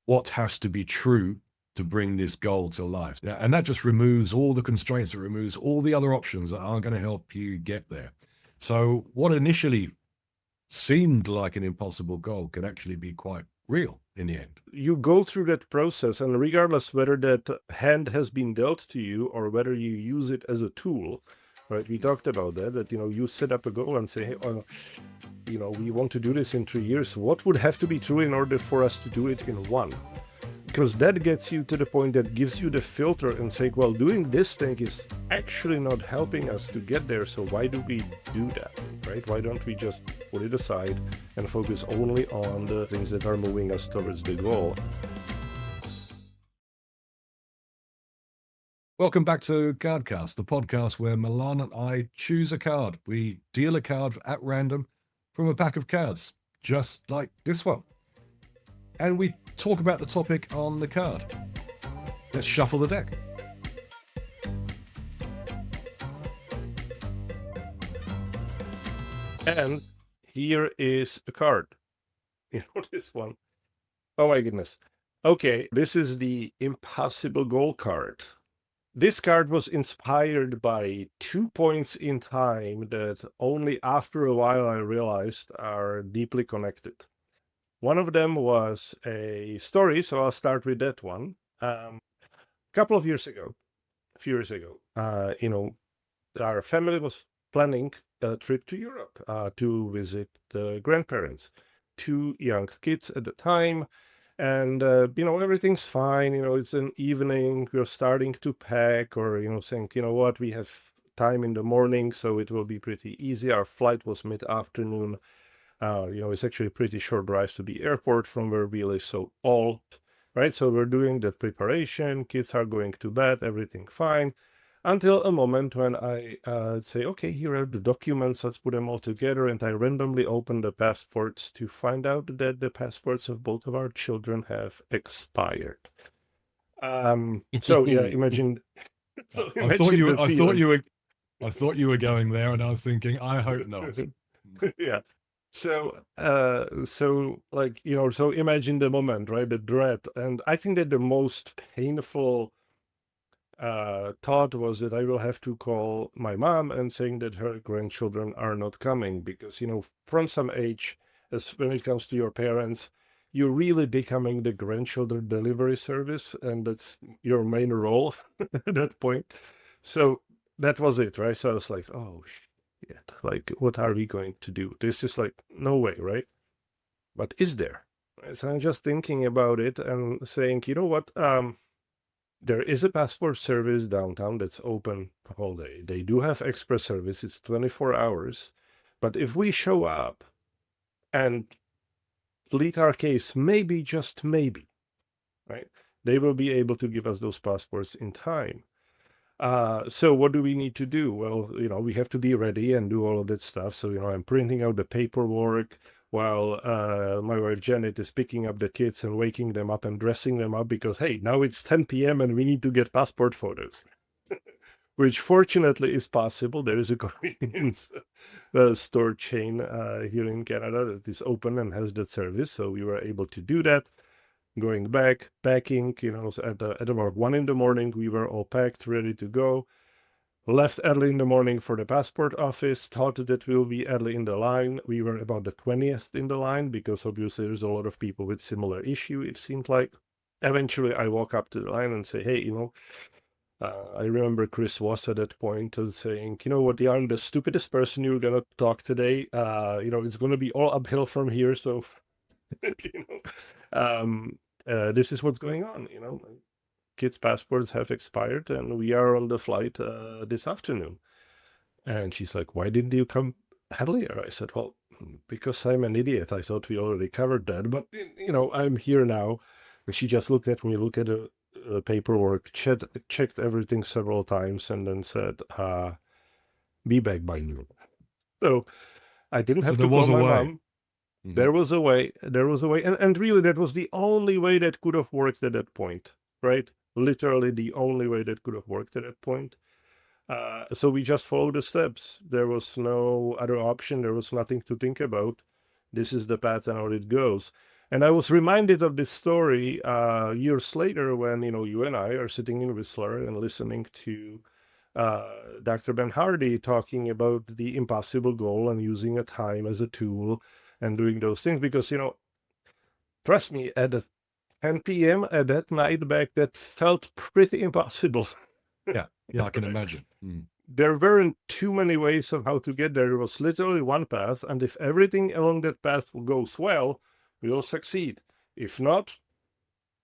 what has to be true to bring this goal to life. And that just removes all the constraints, it removes all the other options that aren't going to help you get there. So what initially seemed like an impossible goal can actually be quite real in the end. You go through that process, and regardless whether that hand has been dealt to you or whether you use it as a tool, right? We talked about that you set up a goal and say, hey, we want to do this in 3 years. What would have to be true in order for us to do it in one? Because that gets you to the point that gives you the filter and saying, well, doing this thing is actually not helping us to get there. So why do we do that, right? Why don't we just put it aside and focus only on the things that are moving us towards the goal? Welcome back to CardCast, the podcast where Milan and I choose a card. We deal a card at random from a pack of cards, just like this one. And we talk about the topic on the card. Let's shuffle the deck. And here is the card. This one. Oh my goodness. Okay, this is the Impossible Goal card. This card was inspired by 2 points in time that only after a while I realized are deeply connected. One of them was a story, so I'll start with that one. A few years ago, our family was planning a trip to Europe to visit the grandparents, 2 young kids at the time. And, everything's fine. It's an evening. We're starting to pack or, saying, you know what, we have time in the morning, so it will be pretty easy. Our flight was mid-afternoon. It's actually a pretty short drive to the airport from where we live. So right. So we're doing the preparation. Kids are going to bed. Everything fine. Until a moment when I say, okay, here are the documents, let's put them all together. And I randomly open the passports to find out that the passports of both of our children have expired. So yeah, imagine. I thought you were going there, and I was thinking, I hope not. Yeah. So imagine the moment, right? The dread. And I think that the most painful thought was that I will have to call my mom and saying that her grandchildren are not coming because, from some age, as when it comes to your parents, you're really becoming the grandchildren delivery service, and that's your main role at that point. So that was it, right? So I was like, oh, shit, like, what are we going to do? This is like, no way, right? But is there? So I'm just thinking about it and saying, you know what? There is a passport service downtown that's open all day. They do have express service. It's 24 hours. But if we show up and plead our case, maybe, just maybe, right, they will be able to give us those passports in time. So what do we need to do? Well, we have to be ready and do all of that stuff. So, I'm printing out the paperwork while my wife Janet is picking up the kids and waking them up and dressing them up because, hey, now it's 10 p.m. and we need to get passport photos, which fortunately is possible. There is a convenience store chain here in Canada that is open and has that service. So we were able to do that. Going back, packing, at about 1 a.m, we were all packed, ready to go. Left early in the morning for the passport office, thought that we'll be early in the line. We were about the 20th in the line because obviously there's a lot of people with similar issue, it seemed like. Eventually, I walk up to the line and say, hey, I remember Chris was at that point saying, you know what, I'm the stupidest person you're going to talk today. It's going to be all uphill from here. So, this is what's going on, kids' passports have expired and we are on the flight this afternoon. And she's like, why didn't you come earlier? I said, well, because I'm an idiot. I thought we already covered that, but I'm here now. And she just looked at me, looked at the paperwork, checked everything several times, and then said, be back by noon. So I didn't have to call my mom. There was a way. And really, that was the only way that could have worked at that point, right? Literally the only way that could have worked at that point. So we just followed the steps. There was no other option. There was nothing to think about. This is the path and how it goes. And I was reminded of this story years later when, you and I are sitting in Whistler and listening to Dr. Ben Hardy talking about the impossible goal and using a time as a tool and doing those things. Because, trust me, at the 10 p.m. at that night back, that felt pretty impossible. Yeah, I can imagine. There weren't too many ways of how to get there. There was literally one path, and if everything along that path goes well, we will succeed. If not,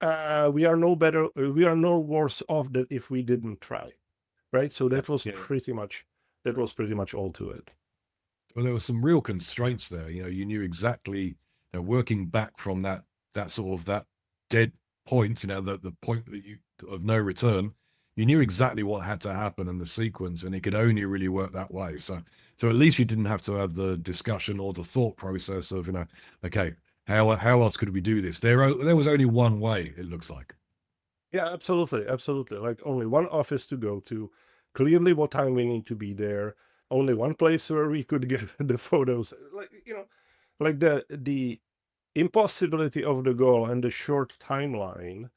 we are no better. We are no worse off than if we didn't try, right? So that was pretty much all to it. Well, there were some real constraints there. You knew exactly, working back from that dead point, the point of no return. You knew exactly what had to happen in the sequence, and it could only really work that way. So at least you didn't have to have the discussion or the thought process of, okay, how else could we do this? There was only one way. It looks like. Yeah, absolutely. Like only one office to go to, clearly what time we need to be there, only one place where we could get the photos. Like the impossibility of the goal and the short timeline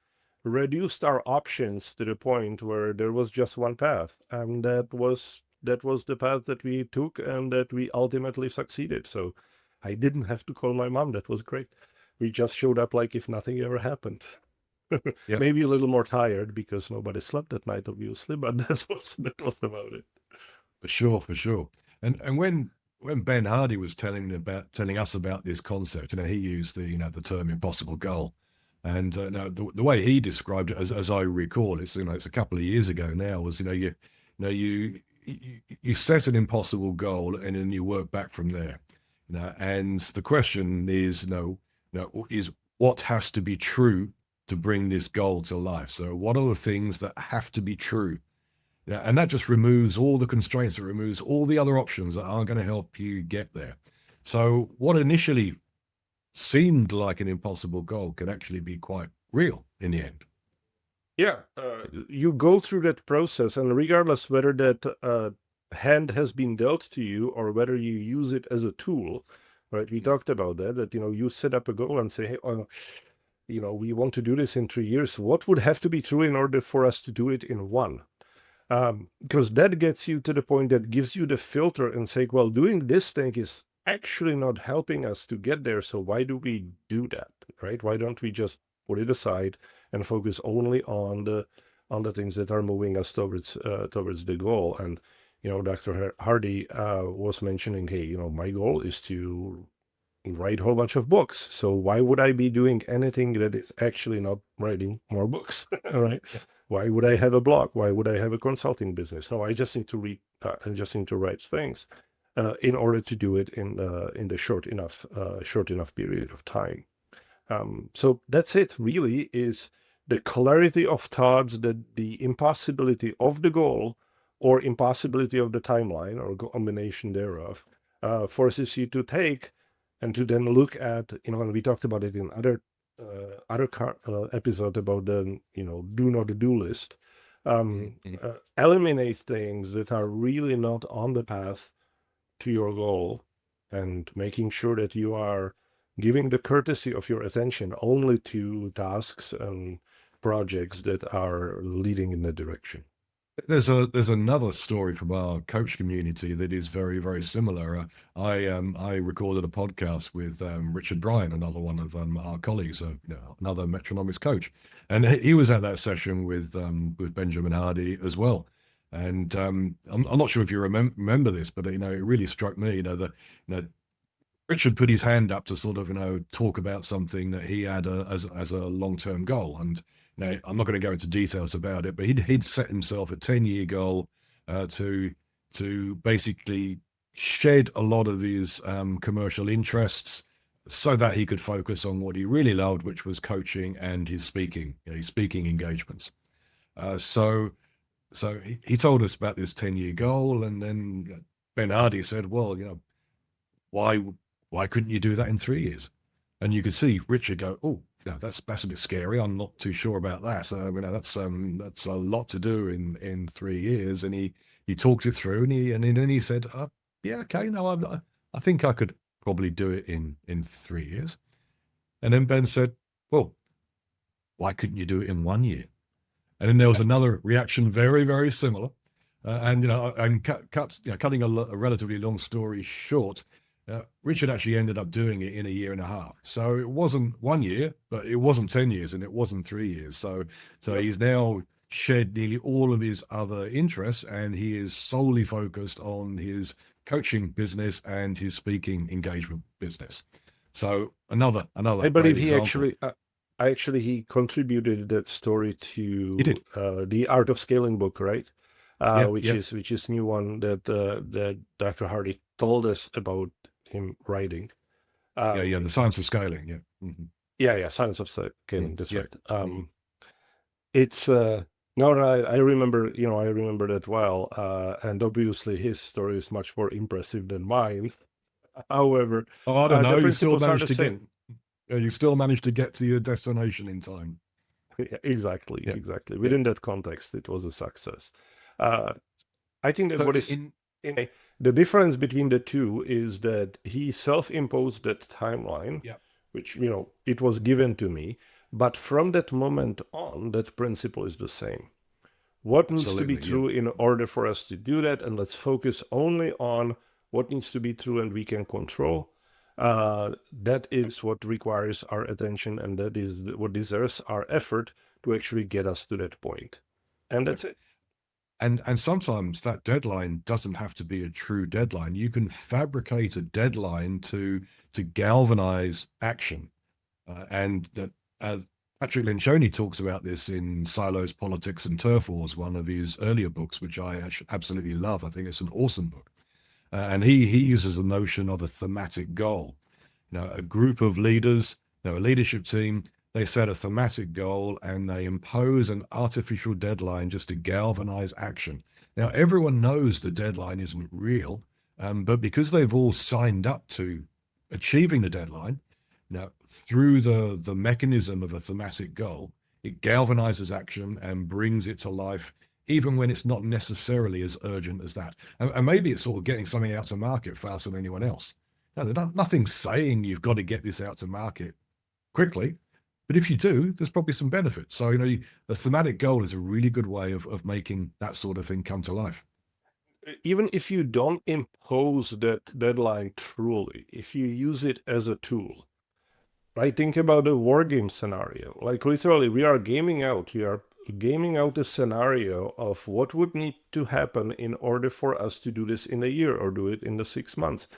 reduced our options to the point where there was just one path, and that was the path that we took and that we ultimately succeeded. So I didn't have to call my mom. That was great. We just showed up like if nothing ever happened. Yep. Maybe a little more tired because nobody slept that night, obviously, but that was about it. For sure. And when Ben Hardy was telling us about this concept, he used the term impossible goal, and now the way he described it, as I recall, it's it's a couple of years ago now, was you set an impossible goal and then you work back from there, and the question is is what has to be true to bring this goal to life. So what are the things that have to be true? Yeah, and that just removes all the constraints. It removes all the other options that aren't going to help you get there. So what initially seemed like an impossible goal could actually be quite real in the end. Yeah, you go through that process, and regardless whether that hand has been dealt to you or whether you use it as a tool, right? We talked about that you set up a goal and say, hey, we want to do this in 3 years. What would have to be true in order for us to do it in one? Because that gets you to the point that gives you the filter and say, well, doing this thing is actually not helping us to get there. So why do we do that, right? Why don't we just put it aside and focus only on the things that are moving us towards the goal? And Dr. Hardy was mentioning, hey, my goal is to write a whole bunch of books. So why would I be doing anything that is actually not writing more books? All right. Yeah. Why would I have a blog? Why would I have a consulting business? No, I just need to read. I just need to write things in order to do it in the short enough period of time. So that's it. Really, is the clarity of thoughts, the impossibility of the goal or impossibility of the timeline or combination thereof forces you to take and to then look at, and we talked about it in other episode about the, do not do list. Eliminate things that are really not on the path to your goal and making sure that you are giving the courtesy of your attention only to tasks and projects that are leading in that direction. There's another story from our coach community that is very, very similar. I recorded a podcast with Richard Bryan, another one of our colleagues, another metronomics coach, and he was at that session with Benjamin Hardy as well. And I'm not sure if you remember this, but it really struck me. Richard put his hand up to sort of talk about something that he had as a long-term goal, and now, I'm not going to go into details about it, but he'd set himself a 10-year goal to basically shed a lot of his commercial interests so that he could focus on what he really loved, which was coaching and his speaking engagements. So he told us about this 10-year goal, and then Ben Hardy said, well, why couldn't you do that in 3 years? And you could see Richard go, oh, that's a bit scary. I'm not too sure about that. So that's a lot to do in 3 years. And he talked it through, and then he said, yeah, okay, no, I think I could probably do it in 3 years. And then Ben said, well, why couldn't you do it in 1 year? And then there was another reaction, very, very similar. And cutting a relatively long story short, Richard actually ended up doing it in 1.5 years. So it wasn't 1 year, but it wasn't 10 years, and it wasn't 3 years. So he's now shed nearly all of his other interests, and he is solely focused on his coaching business and his speaking engagement business. So another I great believe he example. actually he contributed that story He to did. the Art of Scaling book, right? Yeah, Which yeah, is new one that Dr. Hardy told us about him writing. yeah. The science of scaling. Yeah. Yeah, Science of Scaling. That's Yeah. right. It's no, I remember, I remember that well. And obviously his story is much more impressive than mine. However, Oh, I don't know. the You still principles are managed the to get. same. You still managed to get to your destination in time. Yeah, exactly, Yeah, exactly. yeah. Within that context, it was a success. Uh, I think that So what is the difference between the two is that he self-imposed that timeline, yeah, which, it was given to me, but from that moment on, that principle is the same. What needs to be absolutely. Yeah. true in order for us to do that? And let's focus only on what needs to be true and we can control. That is what requires our attention, and that is what deserves our effort to actually get us to that point. And that's it. And sometimes that deadline doesn't have to be a true deadline. You can fabricate a deadline to galvanize action, and that Patrick Lencioni talks about this in Silos, Politics, and Turf Wars, one of his earlier books, which I absolutely love. I think it's an awesome book. And he uses the notion of a thematic goal. A group of leaders, a leadership team, they set a thematic goal and they impose an artificial deadline just to galvanize action. Now, everyone knows the deadline isn't real, but because they've all signed up to achieving the deadline, now through the mechanism of a thematic goal, it galvanizes action and brings it to life, even when it's not necessarily as urgent as that. And maybe it's sort of getting something out to market faster than anyone else. No, nothing's saying you've got to get this out to market quickly, but if you do, there's probably some benefits. So, a thematic goal is a really good way of making that sort of thing come to life. Even if you don't impose that deadline truly, if you use it as a tool, right? Think about a war game scenario. Like literally, we are gaming out. We are gaming out a scenario of what would need to happen in order for us to do this in a year or do it in the 6 months,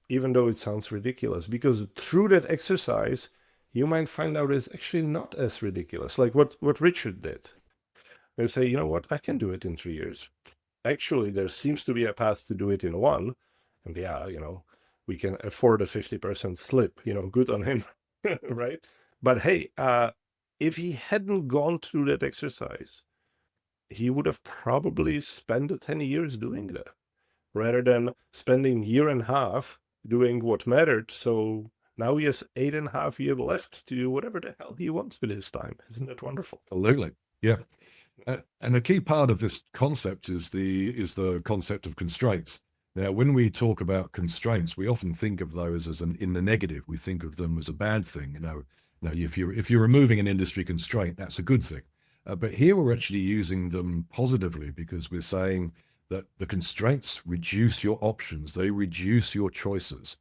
even though it sounds ridiculous. Because through that exercise, you might find out it's actually not as ridiculous. Like what Richard did. They say, you know what, I can do it in 3 years. Actually, there seems to be a path to do it in one. And yeah, we can afford a 50% slip, good on him. Right? But hey, if he hadn't gone through that exercise, he would have probably spent 10 years doing that rather than spending 1.5 years doing what mattered. So now he has 8.5 years left to do whatever the hell he wants with his time. Isn't that wonderful? Absolutely. Yeah. And a key part of this concept is the concept of constraints. Now, when we talk about constraints, we often think of those as in the negative. We think of them as a bad thing. If you're removing an industry constraint, that's a good thing. But here we're actually using them positively because we're saying that the constraints reduce your options, they reduce your choices.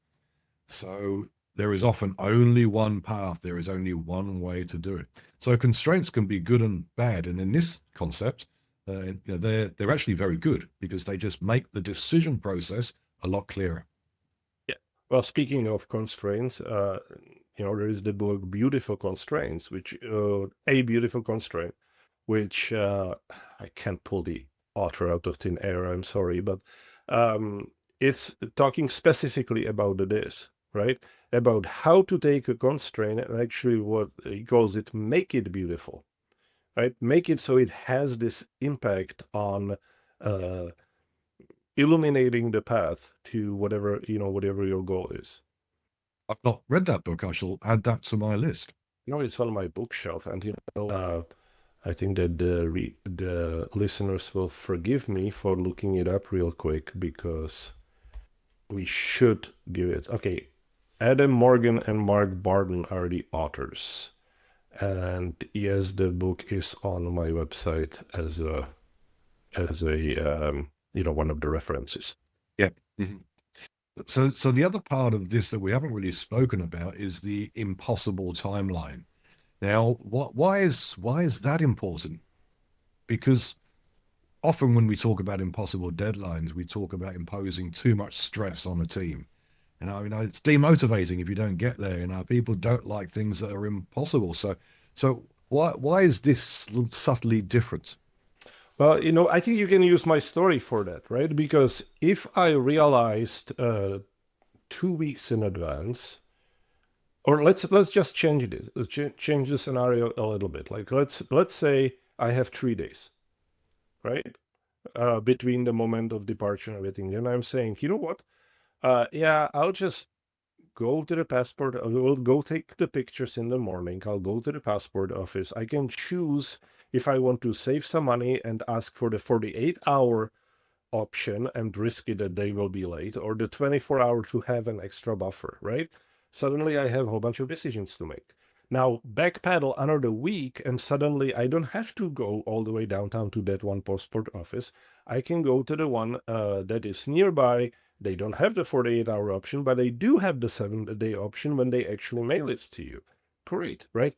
So there is often only one path, there is only one way to do it. So constraints can be good and bad. And in this concept, they're actually very good because they just make the decision process a lot clearer. Yeah. Well, speaking of constraints, there is the book Beautiful Constraints, which a beautiful constraint, which I can't pull the author out of thin air. I'm sorry, but it's talking specifically about this, right? About how to take a constraint and actually what he calls it, make it beautiful, right? Make it so it has this impact on illuminating the path to whatever your goal is. I've not read that book. I shall add that to my list. It's on my bookshelf, and I think that the listeners will forgive me for looking it up real quick because we should give it. Okay, Adam Morgan and Mark Barden are the authors. And yes, the book is on my website as a one of the references. Yeah. Mm-hmm. So the other part of this that we haven't really spoken about is the impossible timeline. Now, why is that important? Because often when we talk about impossible deadlines, we talk about imposing too much stress on a team. And I mean, it's demotivating if you don't get there. People don't like things that are impossible. So why is this subtly different? Well, I think you can use my story for that, right? Because if I realized 2 weeks in advance, or let's just change it, change the scenario a little bit. Like let's say I have 3 days, right, between the moment of departure and everything. Then I'm saying, you know what? Yeah, I'll just go to the passport. I will go take the pictures in the morning. I'll go to the passport office. I can choose if I want to save some money and ask for the 48-hour option and risk it that they will be late, or the 24-hour to have an extra buffer, right? Suddenly I have a whole bunch of decisions to make. Now backpedal another week and suddenly I don't have to go all the way downtown to that one passport office. I can go to the one that is nearby. They don't have the 48-hour option, but they do have the 7-day option when they actually mail it to you. Great, right?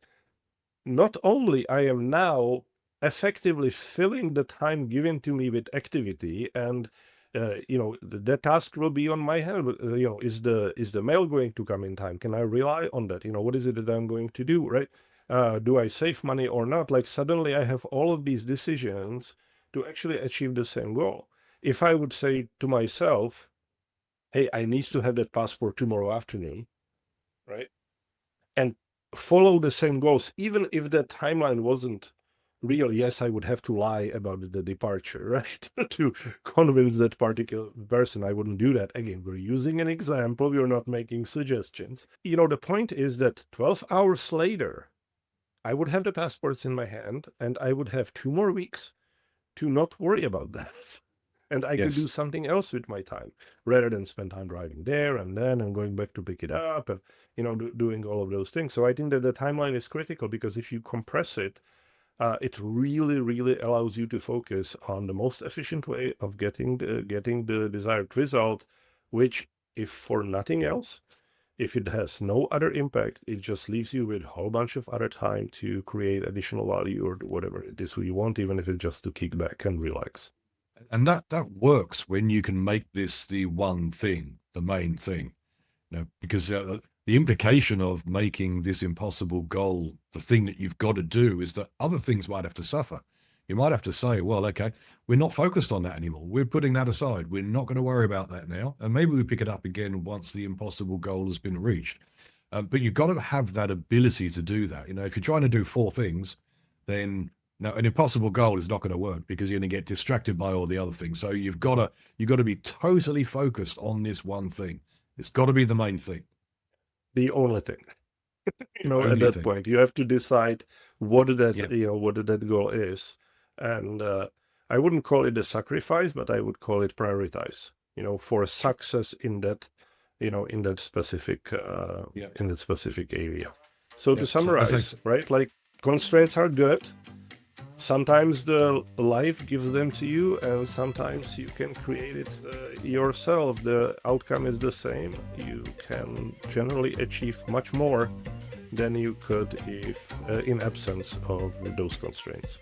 Not only I am now effectively filling the time given to me with activity, and the task will be on my hand. Is the mail going to come in time? Can I rely on that? What is it that I'm going to do, right? Do I save money or not? Like suddenly I have all of these decisions to actually achieve the same goal. If I would say to myself, hey, I need to have that passport tomorrow afternoon, right? And follow the same goals, even if the timeline wasn't real. Yes, I would have to lie about the departure, right? To convince that particular person. I wouldn't do that. Again, we're using an example. We're not making suggestions. The point is that 12 hours later, I would have the passports in my hand and I would have 2 more weeks to not worry about that. And I could do something else with my time rather than spend time driving there and then and going back to pick it up and, doing all of those things. So I think that the timeline is critical because if you compress it, it really, really allows you to focus on the most efficient way of getting the desired result, which, if for nothing else, if it has no other impact, it just leaves you with a whole bunch of other time to create additional value or whatever it is you want, even if it's just to kick back and relax. And that works when you can make this the one thing, the main thing. Because the implication of making this impossible goal the thing that you've got to do is that other things might have to suffer. You might have to say, well, okay, we're not focused on that anymore. We're putting that aside. We're not going to worry about that now. And maybe we pick it up again once the impossible goal has been reached. But you've got to have that ability to do that. If you're trying to do 4 things, then an impossible goal is not going to work because you're going to get distracted by all the other things. So you've got to be totally focused on this one thing. It's got to be the main thing. The only thing. At that point, you have to decide what that goal is. And I wouldn't call it a sacrifice, but I would call it prioritize, for success in that, in that specific area. So to summarize, right, like constraints are good. Sometimes the life gives them to you, and sometimes you can create it yourself. The outcome is the same. You can generally achieve much more than you could if in absence of those constraints.